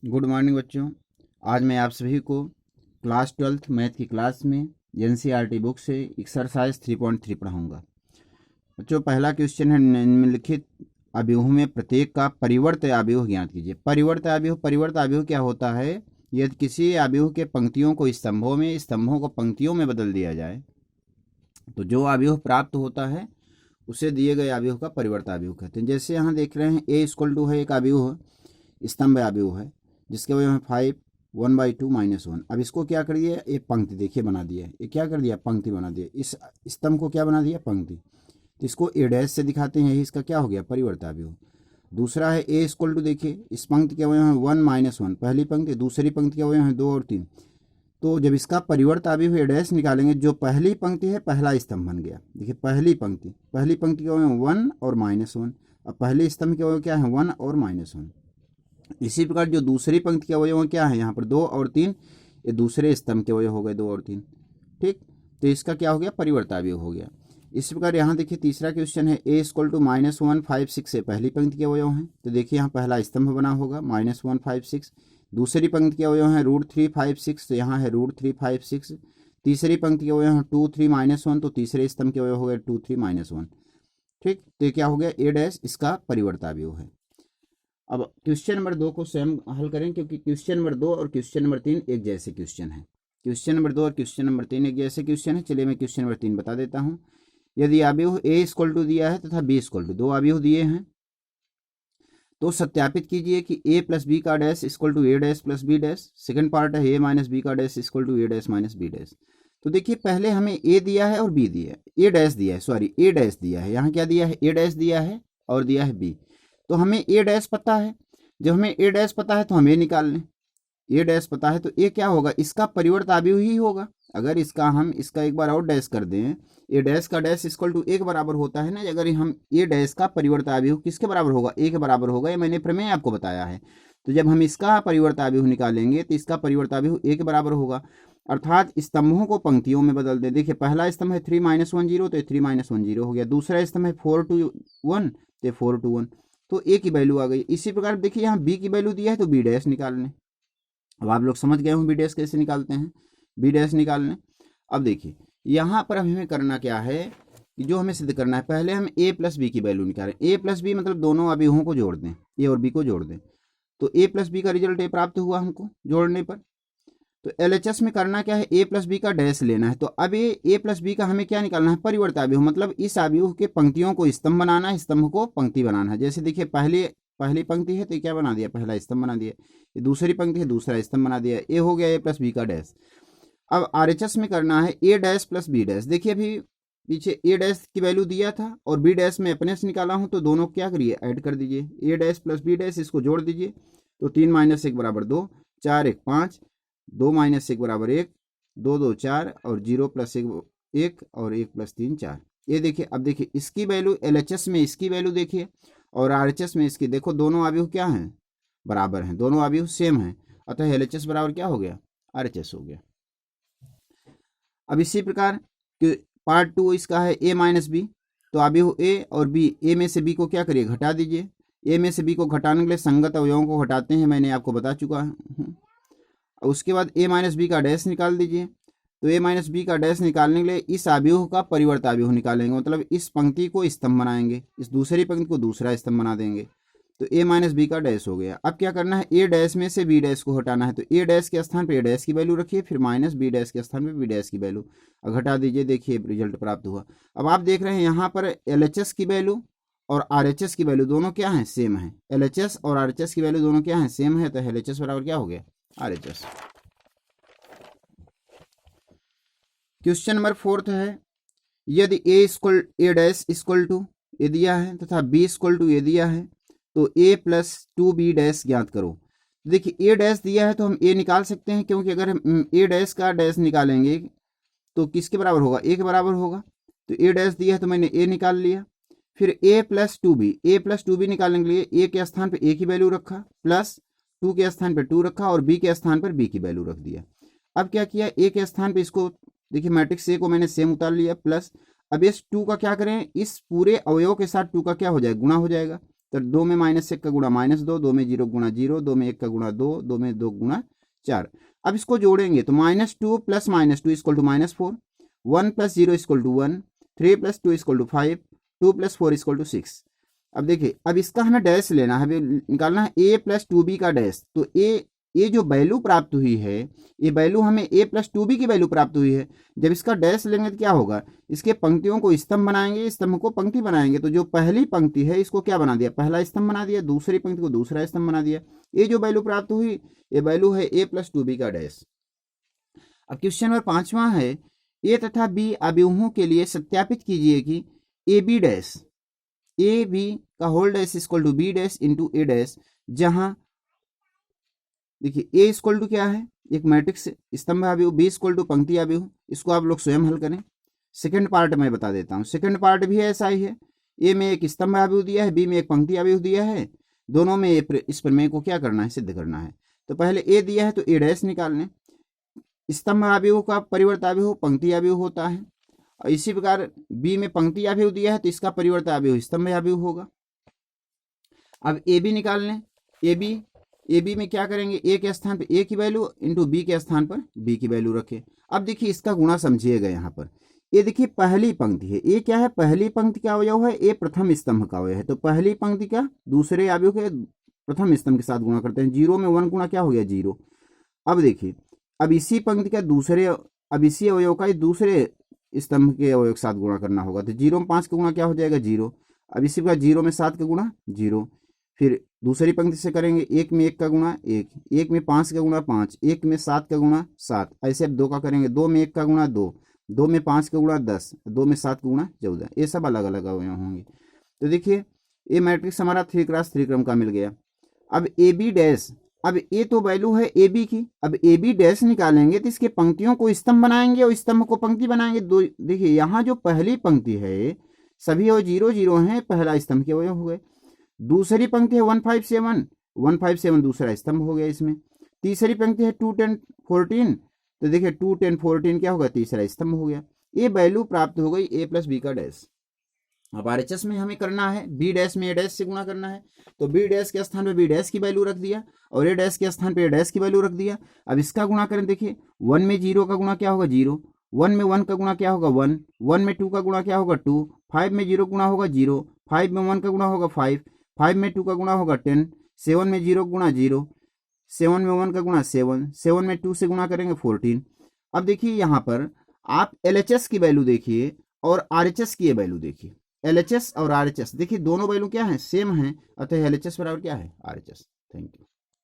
Good morning बच्चों। आज मैं आप सभी को क्लास 12th मैथ की क्लास में एनसीईआरटी बुक से एक्सरसाइज 3.3 पढ़ाऊंगा। बच्चों, पहला क्वेश्चन है निम्नलिखित अवयवों में प्रत्येक का परिवर्त अवयव ज्ञात कीजिए। परिवर्त अवयव क्या होता है? यदि किसी अवयव के पंक्तियों को स्तंभों को पंक्तियों में बदल दिया जाए तो जो अवयव प्राप्त होता है उसे दिए गए अवयव का परिवर्त अवयव कहते हैं। जैसे यहाँ देख रहे हैं ए इक्वल टू है, एक अवयव स्तंभ अवयव है जिसके वजह में 5 1/2 -1। अब इसको क्या कर दिया, एक पंक्ति देखिए बना दिया। ये क्या कर दिया, पंक्ति बना दिया। इस स्तंभ को क्या बना दिया, पंक्ति। तो इसको ए डैश से दिखाते हैं, यही इसका क्या हो गया, परिवर्त अवयव। दूसरा है ए इक्वल टू, देखिए इस पंक्ति के वजह में 1 -1 पहली पंक्ति, दूसरी पंक्ति के वजह में 2 और 3। तो जब इसका परिवर्त अवयव ए डैश निकालेंगे, जो पहली पंक्ति है पहला स्तंभ बन गया। देखिए पहली पंक्ति के वजह में 1 और -1। अब पहले स्तंभ के वजह क्या है, 1 और -1। इसी प्रकार जो दूसरी पंक्ति के अवयव क्या है, यहाँ पर 2 और 3, ये दूसरे स्तंभ के अवयव हो गए 2 और 3। ठीक, तो इसका क्या हो गया, परिवर्त अवयव हो गया। इसी प्रकार यहाँ देखिए तीसरा क्वेश्चन है ए इक्वल टू -1 5 6 से पहली पंक्ति के अवयव हैं। तो देखिए यहाँ पहला स्तंभ बना होगा -1 5 6। दूसरी पंक्ति के अवयव हैं √3 5 6, तो यहाँ है √3 5 6। तीसरी पंक्ति के अवयव हैं 2 3 -1, तो तीसरे स्तंभ के अवयव हो गए 2 3 -1। ठीक, तो ये क्या हो गया, ए डैश इसका परिवर्त अवयव है। अब क्वेश्चन नंबर 2 को स्वयं हल करें, क्योंकि क्वेश्चन नंबर 2 और क्वेश्चन नंबर 3 एक जैसे क्वेश्चन है। क्वेश्चन नंबर 2 और क्वेश्चन नंबर 3 एक जैसे क्वेश्चन है। चलिए मैं क्वेश्चन नंबर 3 बता देता हूँ। यदि अवयव ए इक्वल टू दिया है तथा बी इक्वल टू, दो अवयव दिए हैं, तो सत्यापित कीजिए कि ए प्लस बी का dash equal to A dash plus B dash. Second part है ए माइनस बी का dash equal to A dash minus B dash. तो देखिए पहले हमें ए दिया है और बी दिया है, ए डैश दिया है, सॉरी ए डैश दिया है। यहाँ क्या दिया है, ए डैश दिया है और दिया है बी। तो हमें ए डैश पता है। जब हमें ए डैश पता है तो हम ए निकाल लें। ए डैश पता है तो ए क्या होगा, इसका परिवर्त अवयव ही होगा। अगर हम इसका एक बार और डैश कर दें, ए डैश का डैश इक्वल टू ए के बराबर होता है ना। अगर हम ए डैश का परिवर्त अवयव किसके बराबर होगा, ए के बराबर होगा। ये मैंने प्रमेय आपको बताया है। तो जब हम इसका परिवर्त अवयव निकालेंगे तो इसका परिवर्त अवयव ए के बराबर होगा। अर्थात स्तंभों को पंक्तियों में बदल दें। देखिए पहला स्तंभ है 3 -1 0, तो 3 -1 0 हो गया। दूसरा स्तंभ है 4 2 1, तो 4 2 1, तो ए की वैल्यू आ गई। इसी प्रकार देखिए यहाँ बी की वैल्यू दिया है तो बी डैश निकाल लें। अब आप लोग समझ गए हो बी डैश कैसे निकालते हैं, बी डैश निकाल लें। अब देखिए यहाँ पर हमें करना क्या है कि जो हमें सिद्ध करना है, पहले हम ए प्लस बी की वैल्यू निकालें। ए प्लस बी मतलब दोनों अवयवों को जोड़ दें, ए और बी को जोड़ दें। तो ए प्लस बी का रिजल्ट ए प्राप्त हुआ हमको जोड़ने पर। तो एलएचएस में करना क्या है, ए प्लस बी का डैश लेना है। तो अब ये ए प्लस बी का हमें क्या निकालना है, परिवर्त अवयव। मतलब इस अवयव के पंक्तियों को स्तंभ बनाना है, स्तंभ को पंक्ति बनाना है। जैसे देखिए पहली पंक्ति है तो क्या बना दिया, पहला स्तंभ बना दिया। ये दूसरी पंक्ति है, दूसरा स्तंभ बना दिया। ए हो गया ए प्लस बी का डैश। अब आरएचएस में करना है ए डैश प्लस बी डैश। देखिए अभी पीछे ए डैश की वैल्यू दिया था और बी डैश में अपने से निकाला हूं, तो दोनों क्या करिए, ऐड कर दीजिए। ए डैश प्लस बी डैश, इसको जोड़ दीजिए। तो 3 - 1 बराबर 2, 4 1 5, 2 - 1 बराबर 1, 2 2 4 और 0 + 1 1 और 1 + 3 4। ये देखिए, अब देखिए इसकी वैल्यू एलएचएस में इसकी वैल्यू देखिए और आरएचएस में इसकी। देखो दोनों अवयव क्या हैं, बराबर हैं, दोनों अवयव सेम हैं। अतः एलएचएस बराबर क्या हो गया, आरएचएस हो गया। अब इसी प्रकार पार्ट 2 इसका है ए माइनस बी। तो अवयव ए और बी, ए में से बी को क्या करिए, घटा दीजिए। ए में से बी को घटाने के लिए संगत अवयवों को घटाते हैं, मैंने आपको बता चुका हूँ। उसके बाद ए माइनस बी का डैश निकाल दीजिए। तो ए माइनस बी का डैश निकालने के लिए इस अवयव का परिवर्त अवयव निकालेंगे। मतलब इस पंक्ति को स्तंभ बनाएंगे, इस दूसरी पंक्ति को दूसरा स्तंभ बना देंगे। तो ए माइनस बी का डैश हो गया। अब क्या करना है, ए डैश में से बी डैश को हटाना है। तो ए डैश के स्थान पर ए डैश की वैल्यू रखिए, फिर माइनस बी डैश के स्थान पर बी डैश की वैल्यू घटा दीजिए। देखिए रिजल्ट प्राप्त हुआ। अब आप देख रहे हैं यहाँ पर एलएचएस की वैल्यू और आरएचएस की वैल्यू दोनों क्या है, सेम है। एलएचएस और आरएचएस की वैल्यू दोनों क्या है, सेम है। तो एलएचएस बराबर क्या हो गया, आरएचएस। क्वेश्चन नंबर 4 है, यदि ए डैश इक्वल टू ए दिया है तथा बी इक्वल टू ए दिया है, तो ए प्लस 2b डैश ज्ञात करो। देखिए ए डैश दिया है तो हम ए निकाल सकते हैं, क्योंकि अगर हम ए डैश का डैश निकालेंगे तो किसके बराबर होगा, ए के बराबर होगा। तो ए डैश दिया है तो मैंने ए निकाल लिया। फिर ए प्लस टू बी निकालने के लिए ए के स्थान पर ए की वैल्यू रखा, प्लस 2 के स्थान पर 2 रखा और बी के स्थान पर बी की वैल्यू रख दिया। अब क्या किया, ए के स्थान पर इसको देखिए मैट्रिक्स ए को मैंने सेम उतार लिया, प्लस अब इस 2 का क्या करें, इस पूरे अवयव के साथ 2 का क्या हो जाएगा, गुणा हो जाएगा। तो 2 में -1 का गुणा -2, 2 में 0 गुणा 0, 2 में 1 का गुणा 2, 2 में 2 गुणा 4। अब इसको जोड़ेंगे तो -2 plus -2 equal to -4, 1 plus 0 equal to 1, 3 plus 2 equal to 5, 2 plus 4 equal to 6। अब देखिए, अब इसका हमें डैश लेना है, निकालना है a प्लस 2b का डैश। तो ए जो वैल्यू प्राप्त हुई है, ये वैल्यू हमें a प्लस 2b की वैल्यू प्राप्त हुई है। जब इसका डैश लेंगे तो क्या होगा, इसके पंक्तियों को स्तंभ बनाएंगे, स्तंभ को पंक्ति बनाएंगे। तो जो पहली पंक्ति है इसको क्या बना दिया, पहला स्तंभ बना दिया, दूसरी पंक्ति को दूसरा स्तंभ बना दिया। ये जो वैल्यू प्राप्त हुई, ये वैल्यू है a प्लस 2b का डैश। अब क्वेश्चन नंबर 5वां है, ए तथा बी अवयवों के लिए सत्यापित कीजिए कि A B dash, A B का whole dash equal to B dash into A dash, जहां देखिए ए इक्वल टू क्या है, एक मैट्रिक्स स्तंभ अवयव, बी इक्वल टू पंक्ति अवयव। इसको आप लोग स्वयं हल करें। सेकंड पार्ट मैं बता देता हूँ, सेकंड पार्ट भी ऐसा ही है। ए में एक स्तंभ अवयव दिया है, बी में एक पंक्ति अवयव दिया है, दोनों में इस प्रमेय को क्या करना है, सिद्ध करना है। तो पहले ए दिया है तो ए डैश निकालने, स्तंभ अवयव का परिवर्त अवयव पंक्ति अवयव होता है। और इसी प्रकार बी में पंक्ति अवयव दिया है तो इसका परिवर्त अवयव स्तंभ अवयव होगा। अब ए बी निकाल लें, ए बी में क्या करेंगे, ए के स्थान पर ए की वैल्यू इंटू बी के स्थान पर बी की वैल्यू रखें। अब देखिए इसका गुणा समझिएगा यहाँ पर, ये देखिए पहली पंक्ति है, ये क्या है, पहली पंक्ति का अवयव है, ये प्रथम स्तंभ का अवयव है। तो पहली पंक्ति का दूसरे अवयव के प्रथम स्तंभ के साथ गुणा करते हैं। 0 में 1 गुणा क्या हो गया, 0। अब देखिए, अब इसी पंक्ति का दूसरे, अब इसी अवयव का दूसरे स्तंभ के अवयव के साथ गुणा करना होगा। तो 0 में 5 का गुणा क्या हो जाएगा, 0। अब इसी प्रकार 0 में 7 का गुणा 0। फिर दूसरी पंक्ति से करेंगे, 1 में 1 का गुणा 1, 1 में 5 का गुणा 5, 1 में 7 का गुणा 7। ऐसे अब 2 का करेंगे, 2 में 1 का गुणा 2, 2 में 5 का गुणा 10, 2 में 7 का गुणा 14। ये सब अलग अलग अवयव होंगे। तो देखिए ये मैट्रिक्स हमारा 3x3 क्रम का मिल गया। अब ए बी डैश, अब ये तो वैल्यू है ए बी की, अब ए बी डैश निकालेंगे तो इसके पंक्तियों को स्तंभ बनाएंगे और स्तंभ को पंक्ति बनाएंगे। देखिए यहाँ जो पहली पंक्ति है सभी और 0 0 हैं, पहला स्तंभ के अवयव हो गए। दूसरी पंक्ति है 157, 157 दूसरा स्तंभ हो गया इसमें। तीसरी पंक्ति है 2 10 14, तो देखिए 2 10 14 क्या होगा, तीसरा स्तंभ हो गया। ये वैल्यू प्राप्त हो गई ए प्लस बी का डैश। अब आरएचएस में हमें करना है, बी डैश में ए डैश से गुणा करना है। तो बी डैश के स्थान पे बी डैश की वैल्यू रख दिया और ए डैश के स्थान पे ए डैश की वैल्यू रख दिया। अब इसका गुणा करें, देखिए 1 में 0 का गुणा क्या होगा, 0, 1 में 1 का गुणा क्या होगा, 1, 1 में 2 का गुणा क्या होगा, 2, 5 में 0 गुणा होगा 0, 5 में 1 का गुणा होगा 5, 5 में 2 का गुणा होगा 10, 7 में 0 गुणा 0, 7 में 1 का गुणा 7, 7 में 2 से गुणा करेंगे 14। अब देखिए यहाँ पर आप एलएचएस की वैल्यू देखिए और आरएचएस की वैल्यू देखिए। एलएचएस और आरएचएस देखिए दोनों वैल्यू क्या है, सेम है, अतः एलएचएस बराबर क्या है, आरएचएस। Thank you.